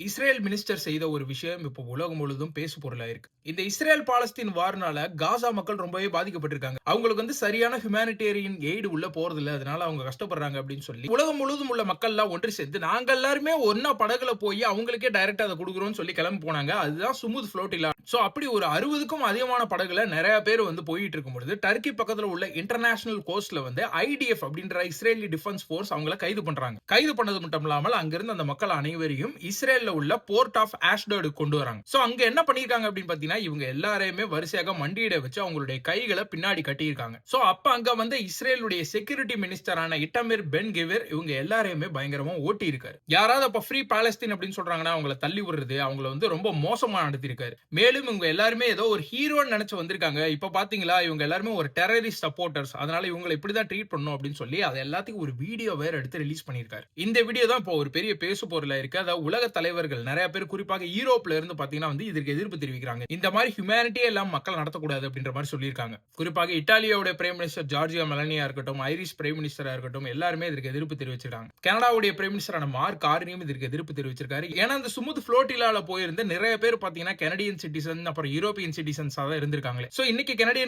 Israel minister செய்த ஒரு விஷயம் இப்போ உலகம் முழுவதும் பேசு பொருளா இருக்கு. இந்த இஸ்ரேல் பாலஸ்தீன் வார்னால காசா மக்கள் ரொம்பவே பாதிக்கப்பட்டிருக்காங்க. அவங்களுக்கு சரியான ஹியூமானிட்டேரியன் எய்ட் உள்ள போறதில்ல. அதனால அவங்க கஷ்டப்படுறாங்க அப்படின்னு சொல்லி உலகம் முழுவதும் உள்ள மக்கள் எல்லாம் ஒன்று சேர்ந்து நாங்க எல்லாருமே ஒண்ணா படகுல போய் அவங்களுக்கே டைரக்டா அத குடுக்குறோம்னு சொல்லி கிளம்பி போனாங்க. அதுதான் ஸ்மூத் ஃப்ளோட்டிலா. சோ அப்படி ஒரு 60க்கும் அதிகமான படகுல நிறைய பேர் போயிட்டு இருக்கும் பொழுது டர்க்கி பக்கத்துல உள்ள இன்டர்நேஷனல் கோஸ்ட்ல ஐடிஎஃப் அப்படின்ற இஸ்ரேலி டிஃபென்ஸ் ஃபோர்ஸ் அவங்கள கைது பண்றாங்க. கைது பண்ணது மட்டும் இல்லாமல் அங்கிருந்து அந்த மக்கள் அனைவரையும் இஸ்ரேல் உள்ள போர்ட் ஆஃப் ஆஷ்டர்ட் கொண்டு வராங்க. சோ அங்க என்ன பண்ணிருக்காங்க அப்படின்னு பாத்தீங்கன்னா இவங்க எல்லாரையுமே வரிசையாக மண்டியிட வச்சு அவங்களுடைய கைகளை பின்னாடி கட்டியிருக்காங்க. சோ அப்ப அங்க இஸ்ரேலுடைய செக்யூரிட்டி மினிஸ்டரான இட்டமிர் பென் கிவிர் இவங்க எல்லாரையுமே பயங்கரமா ஓட்டி இருக்காரு. யாராவது அப்ப ஃப்ரீ பாலஸ்தீன் அப்படின்னு சொல்றாங்கன்னா அவங்கள தள்ளி விடுறது அவங்கள ரொம்ப மோசமா நடத்திருக்காரு. மேலும் இவங்க எல்லாருமே ஏதோ ஒரு ஹீரோன்னு நினைச்சு வந்திருக்காங்க. இப்ப பாத்தீங்களா இவங்க எல்லாருமே ஒரு டெரரிஸ்ட் சப்போர்ட்டர்ஸ். அதனால இவங்களை இப்படிதான் ட்ரீட் பண்ணணும் அப்படின்னு சொல்லி அது எல்லாத்துக்கும் ஒரு வீடியோ வேற எடுத்து ரிலீஸ் பண்ணிருக்காரு. இந்த வீடியோ தான் இப்போ ஒரு பெரிய பேசு பொருளா இருக்கு. அதாவது உலக தலைவர்கள் நிறைய பேர் குறிப்பாக யூரோப்ல இருந்து பாத்தீங்கன்னா இதற்கு எதிர்ப்பு தெரிவிக்கிறாங்க. இந்த மாதிரி ஹியூமனிட்டியே எல்லாம் மக்கள் நடத்தக்கூடாது அப்படின்ற மாதிரி சொல்லியிருக்காங்க. குறிப்பாக இத்தாலியோட பிரைம் மினிஸ்டர் ஜார்ஜியா மெலனியா இருக்கட்டும், ஐரிஷ் பிரைம் மினிஸ்டரா இருக்கட்டும் எல்லாருமே இதற்கு எதிர்ப்பு தெரிவிச்சிருக்காங்க. கனடாவுடைய பிரைம் மினிஸ்டரான மார்க் கார்னியும் இதற்கு எதிர்ப்பு தெரிவிச்சிருக்காரு. ஏன்னா அந்த ஸ்மூத் ஃப்ளோட்டிலால போயிருந்த நிறைய பேர் பாத்தீங்கன்னா கனடியன் சிட்டிசன் அப்புறம் யூரோப்பியன் சிட்டிசன்ஸா தான் இருந்திருக்காங்களே. சோ இன்னைக்கு கனடியன்